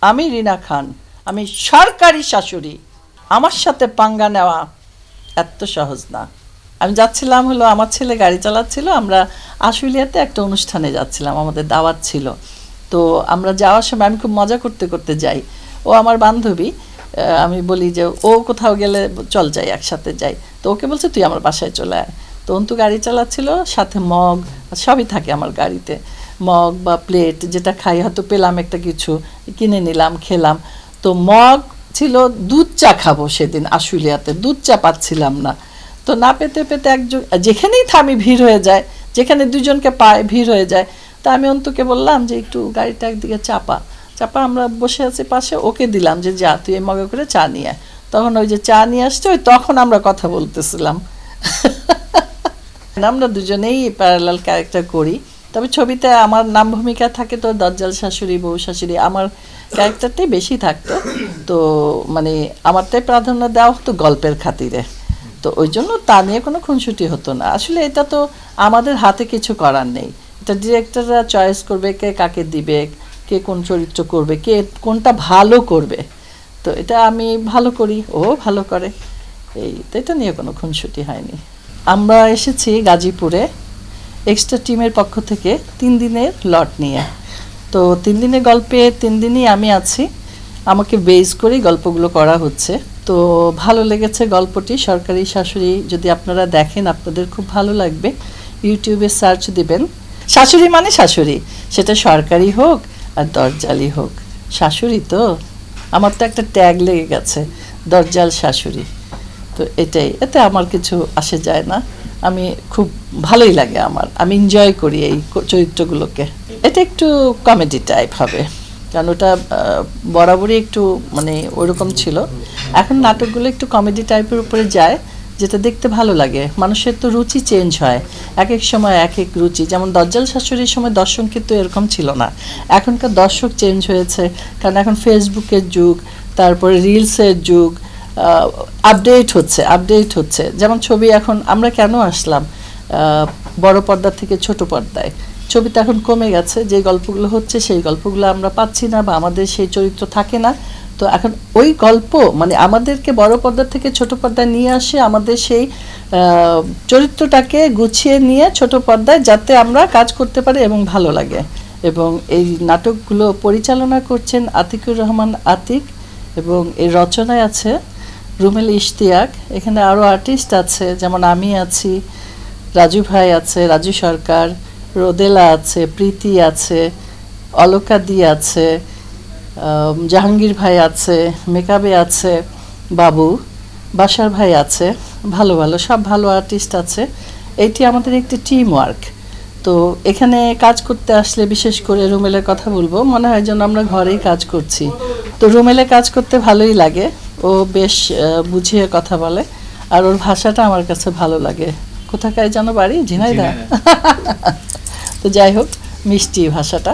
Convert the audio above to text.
আমি রিনা খান, আমি সরকারি শাশুড়ি, আমার সাথে পাঙ্গা নেওয়া এত সহজ না। আমি যাচ্ছিলাম হলো, আমার ছেলে গাড়ি চালাচ্ছিল, আমরা আশুলিয়াতে একটা অনুষ্ঠানে যাচ্ছিলাম, আমাদের দাওয়াত ছিল। তো আমরা যাওয়ার সময় আমি খুব মজা করতে করতে যাই, ও আমার বান্ধবী। আমি বলি যে ও কোথাও গেলে চল যাই, একসাথে যাই। তো ওকে বলছে তুই আমার বাসায় চলে আয়। তো অন্তু গাড়ি চালাচ্ছিল, সাথে মগ সবই থাকে আমার গাড়িতে, মগ বা প্লেট যেটা খাই, হয়তো পেলাম একটা কিছু, কিনে নিলাম, খেলাম। তো মগ ছিল, দুধ চা খাবো সেদিন আশুলিয়াতে, দুধ চা পাচ্ছিলাম না। তো না পেতে পেতে একজন, যেখানেই থামি ভিড় হয়ে যায়, যেখানে দুজনকে পায় ভিড় হয়ে যায়। তা আমি অন্তুকে বললাম যে একটু গাড়িটা একদিকে চাপা চাপা, আমরা বসে আছি পাশে, ওকে দিলাম যে যা তুই এই মগে করে চা নিয়ে আয়। তখন ওই যে চা নিয়ে আসছে, ওই তখন আমরা কথা বলতেছিলাম। আমরা দুজনেই প্যারালাল ক্যারেক্টার করি। তবে ছবিতে আমার নাম ভূমিকা থাকে তো দজ্জাল শাশুড়ি, বউ শাশুড়ি, আমার ক্যারেক্টারটাই বেশি থাকতো। তো মানে আমারটাই প্রাধান্য দেওয়া হতো গল্পের খাতিরে। তো ওই জন্য তা নিয়ে কোনো খুনসুটি হতো না। আসলে এটা তো আমাদের হাতে কিছু করার নেই, এটা ডিরেক্টররা চয়েস করবে কে কাকে দিবে, কে কোন চরিত্র করবে, কে কোনটা ভালো করবে। তো এটা আমি ভালো করি, ও ভালো করে, এই তো এটা নিয়ে কোনো খুনসুটি হয়নি। আমরা এসেছি গাজীপুরে এক্সট্রা টিমের পক্ষ থেকে 3 দিনের লট নিয়ে। তো 3 দিনের গল্পে 3 দিনই আমি আছি, আমাকে বেস করেই গল্পগুলো করা হচ্ছে। তো ভালো লেগেছে গল্পটি, সরকারি শাশুড়ি। যদি আপনারা দেখেন আপনাদের খুব ভালো লাগবে, ইউটিউবে সার্চ দিবেন শাশুড়ি মানে শাশুড়ি, সেটা সরকারি হোক আর দরজালি হোক, শাশুড়ি তো। আমার তো একটা ট্যাগ লেগে গেছে, দরজাল শাশুড়ি। তো এটাই, এতে আমার কিছু আসে যায় না, আমি খুব ভালোই লাগে আমার, আমি এনজয় করি এই চরিত্রগুলোকে। এটা একটু কমেডি টাইপ হবে, কারণ ওটা বরাবরই একটু মানে ওইরকম ছিল। এখন নাটকগুলো একটু কমেডি টাইপের উপরে যায়, যেটা দেখতে ভালো লাগে। মানুষের তো রুচি চেঞ্জ হয়, এক এক সময় এক এক রুচি। যেমন দজ্জাল শাশুড়ির সময় দর্শক কিন্তু এরকম ছিল না, এখনকার দর্শক চেঞ্জ হয়েছে, কারণ এখন ফেসবুকের যুগ, তারপরে রিলসের যুগ, আপডেট হচ্ছে। যেমন ছবি এখন আমরা কেন আসলাম বড় পর্দা থেকে ছোট পর্দায়, ছবিতে এখন কমে গেছে, যে গল্পগুলো হচ্ছে সেই গল্পগুলো আমরা পাচ্ছি না, বা আমাদের সেই চরিত্র থাকে না। তো এখন ওই গল্প মানে আমাদেরকে বড় পর্দা থেকে ছোট পর্দায় নিয়ে আসে, আমাদের সেই চরিত্রটাকে গুছিয়ে নিয়ে ছোট পর্দায় যাতে আমরা কাজ করতে পারি এবং ভালো লাগে। এবং এই নাটকগুলো পরিচালনা করছেন আতিকুর রহমান আতিক, এবং এই রচনায় আছে রুমেল ইশতিয়াক। এখানে আরও আর্টিস্ট আছে, যেমন আমি আছি, রাজু ভাই আছে, রাজু সরকার, রোদেলা আছে, প্রীতি আছে, অলকাদি আছে, জাহাঙ্গীর ভাই আছে, মেকাবে আছে, বাবু, বাসার ভাই আছে, ভালো ভালো সব ভালো আর্টিস্ট আছে। এইটি আমাদের একটি টিম ওয়ার্ক। তো এখানে কাজ করতে আসলে বিশেষ করে রুমেলের কথা বলবো, মনে হয় যেন আমরা ঘরেই কাজ করছি। তো রুমেলে কাজ করতে ভালোই লাগে, ও বেশ বুঝিয়ে কথা বলে, আর ওর ভাষাটা আমার কাছে ভালো লাগে। কোথাকায় যেন বাড়ি, ঝিনাইদহ। তো যাই হোক, মিষ্টি ভাষাটা।